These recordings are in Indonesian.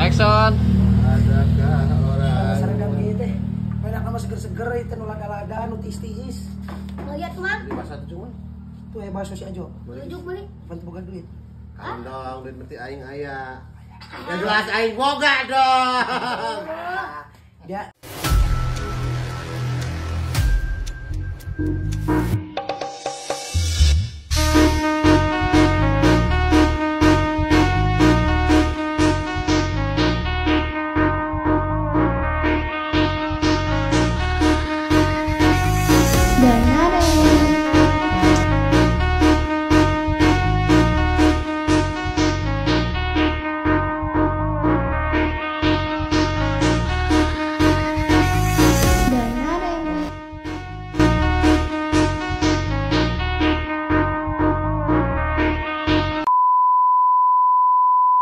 Action. Adakah orang Sarang gitu. Enak sama seger-seger itu nu laga-laga nu tiis-tiis. Lihat mah. di masa itu cuma Tuh bahasa si Ajo. Rujuk beli. Bantu boga duit. kan dong duit mesti aing aya. Ya jelas aing boga dong. Dia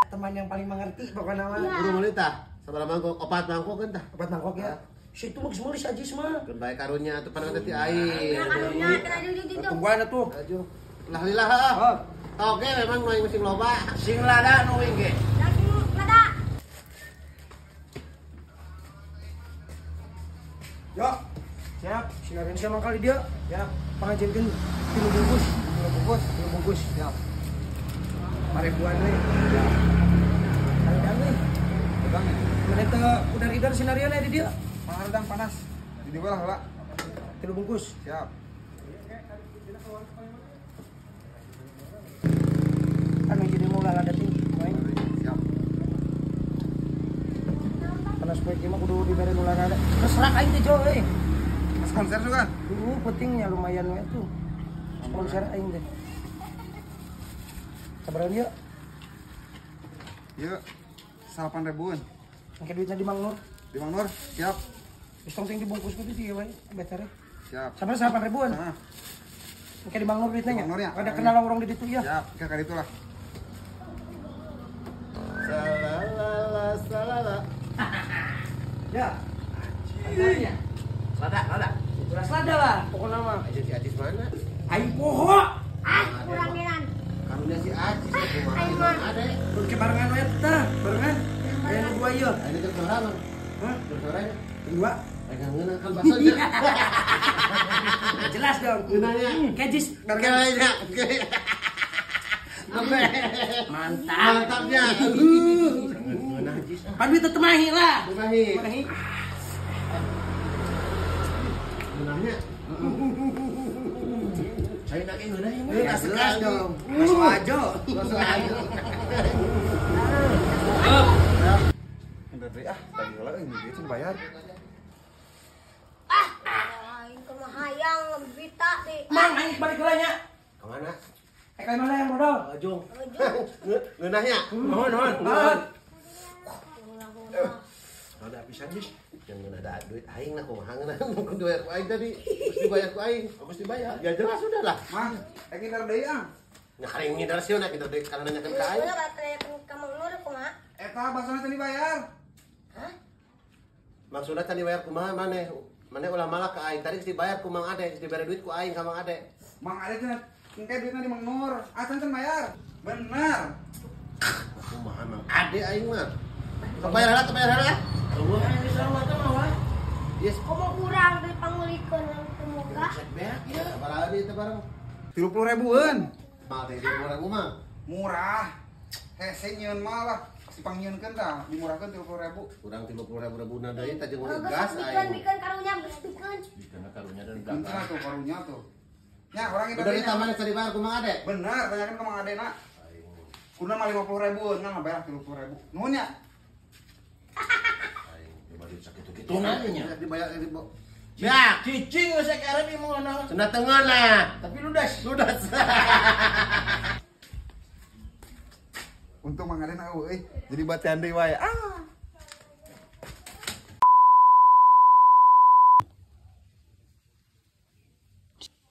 teman yang paling mengerti pokoknya mah. Guru meuli tah? Sabaraha mangkok? 4 mangkok kan tah? Obat mangkok ya. Si itu geus meuli si Ajis mah. Keun bae karunya atuh panang teh aing. Karunya kena diujuk. Tungguan atuh. Aduh. Lah lillah heuh. Oke, memang nu musim loba. Sing lada nu ge. Langsung lada. Yo. Siap. Sinarin sia mangkal di dia. Ya, pangajenkeun 3 bungkus. 3 bungkus. 3 bungkus. Siap. Maribuan we. Kandang we. Pedang ya? Mana teh udah ridar sinariana di dia. Pangadang panas. Di dieu lah, Pak. 3 bungkus. Siap. Anu jadi mau lada tinggi. Main. Siap. Panas poe mah kudu dibere nu lada. Terus rak aing teh Jo euy. Mas konser juga. Pentingnya lumayan we tuh. Sponsor aing teh. Sabaran dia. Yuk. 8.000-an. Angke duitnya di Mang Nur. Di Mang Nur. Siap. Wis tong sing dibungkus ku sih we betare. Siap. Sabar 8.000-an. Nah, Angke di Mang Nur duitnya nya. Di Mang Nur ya? Ada kenal orang di ditu ya. siap. Kayak itulah. Salalala salala. Ya. Adanya. Lada. Beras lada lah pokoknya mah. Aja si Adis mana? Aing poho. Kurang niran. Karunya si Adis kumaha Aing imam mah. ade. Terus ke barengan we teh, barengan. Aya nu dua ieu. Ini keur sorangan. Hah? Keur sorang. Dua. Pegang ngeunah kan basonya. Jelas dong. Ngeunahnya. Kejis. Kayaknya. Mantap. Mantapnya. Ngeunah Adis. Pan itu temahi lah. Temahi. Temahi. Ngeunahnya. Saya nak ngeunah ini. Ya, jelas dong. Masuk aja. Masuk aja. Udah deh tadi lah ini duit bayar. Aing ke mah hayang ngebita deh. Mang aing balik heula nya. Kemana? Ka mana yang modal? Ajung. Rujuk. Ngeunahnya. Nuhun. Ada pisan Jis. Yang ada duit aing lah kumaha ngeunah. Mungkin dibayar ku aing tadi. Mesti dibayar ku aing. Mesti dibayar. Ya jelas sudah lah. Mang, kita deui ah. Nya kareng ngidar sieun kita deuk kana nanyakeun ka aing. Udah baterai ke Mang Nur kumaha? Eta basana tadi bayar. Hah? Maksudna tadi bayar kumaha maneh? Maneh ulah malah ka aing. Tadi geus dibayar ku Mang Ade, geus dibere duit ku aing ka Mang Ade. Mang ada teh engke duitnya di Mang Nur. Acan teh bayar. Benar. Kumaha Mang Ade aing mah. Sok bayar heula. Tunggu aing sama teh mah. Yes. Kok mau kurang dari pangulikeun yang temuka? Cek beak ya. Sabaraha deui teh bareng. 30.000-an. Mal teh 20.000 mah. Murah. Hese nyieun mah lah. Si pangyieunkeun tah dimurahkeun 30.000. Kurang 30.000 na deui teh jeung Kalau gas aing. bikin karunya geus bikin. Dikena karunya dan Pintar tuh karunya tuh. Ya, orang kita Udah ditambahin tadi bayar ku Mang Ade. benar, tanyakan ke Mang Adena. Kuna mah 50.000, enggak bayar 30.000. Nuhun ya. Aing dibalik sakitu-kitu. Tunanya. Dibayar ya, Cicing geus sakare di mana? cenah tengen lah. Tapi ludas. Ludas. Untung Mang Adena euy, jadi bacaan deui wae.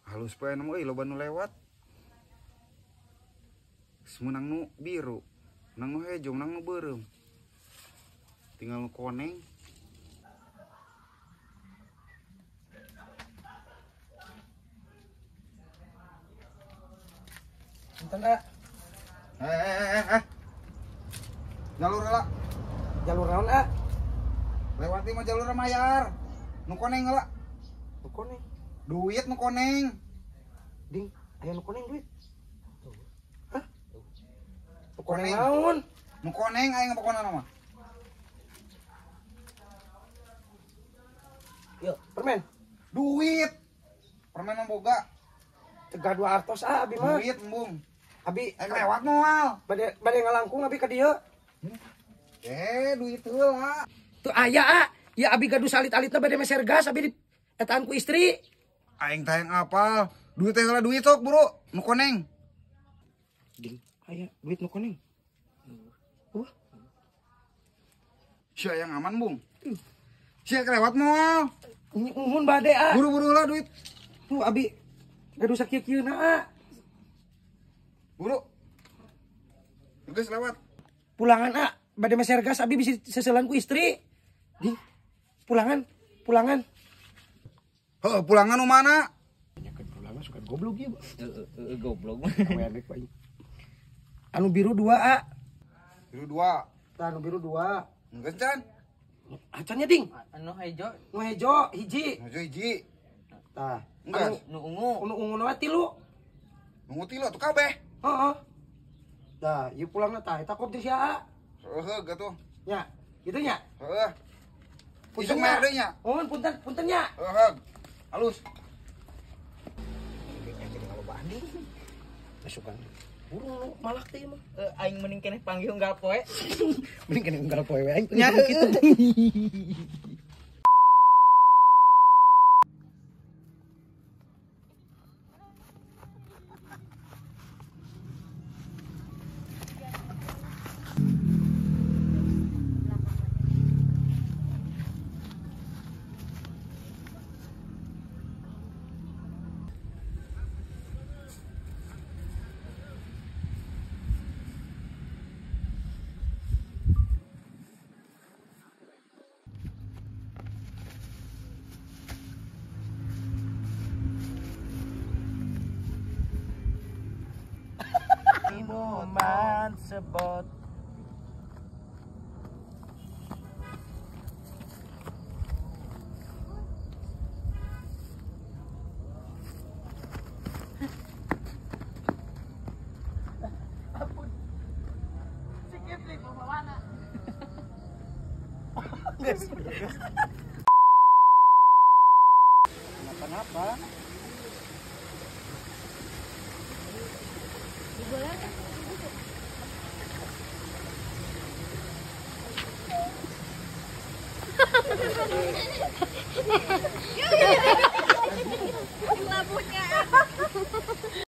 Halus poe nemu euy loba nu lewat. Semunang nu biru, nang nu hejo, nang nu beureum. Tinggal nu koneng. Enten da. Jalur lah. jalur naon ah? Lewati mah jalur mayar. Nu koneng heula. Nu koneng. Duit nu koneng. Ding, aya nu koneng duit. Hah? Nu koneng naon? Nu koneng aya ngapakona mah. Yo, permen. Duit. Permen mah boga. Tega 200 ah abi mah. Duit embung. Abi Lewat moal. bade ngalangkung abi ka dieu. Duit heula. Tuh aya ah. Ya abi gaduh salit-alitna bade meser gas abi di etaan ku istri. Aing tayang apal. Duit teh heula duit sok, Bro. Nu koneng. Ding, aya duit nu koneng. Wah, Sia yang aman, Bung. Sia kelewat moal. nuhun bade ah. Buru-buru lah duit. Tuh abi gaduh sakieu-kieuna ah. Buru. Geus lewat. Pulangan ah, bade meser gas abi bisa seselan ku istri. Ding, pulangan. Heuh, pulangan nu mana? Pulangan suka goblok ieu. Goblok. Awenek bae. Anu biru 2 ah. Biru 2. Tah anu biru 2. Geus can? Acannya ding. Anu hejo, Nu hejo hiji. Hiji hiji. Tah, Enggak. nu ungu. ungu na 3. Nunggu tilo tuh kabeh. Heeh. Tah, ieu pulangna tah eta kop teh sia. Heuh, gatuh. Nya, kitu nya. Heuh. Punten Isuk mer deui nya. Oh, punten nya. Heuh. Halus. Masukan. Burung malak teh mah. Aing mending keneh panggil unggal poe. Mending kena unggal poe we aing. Nya. Minuman sebot. Kenapa?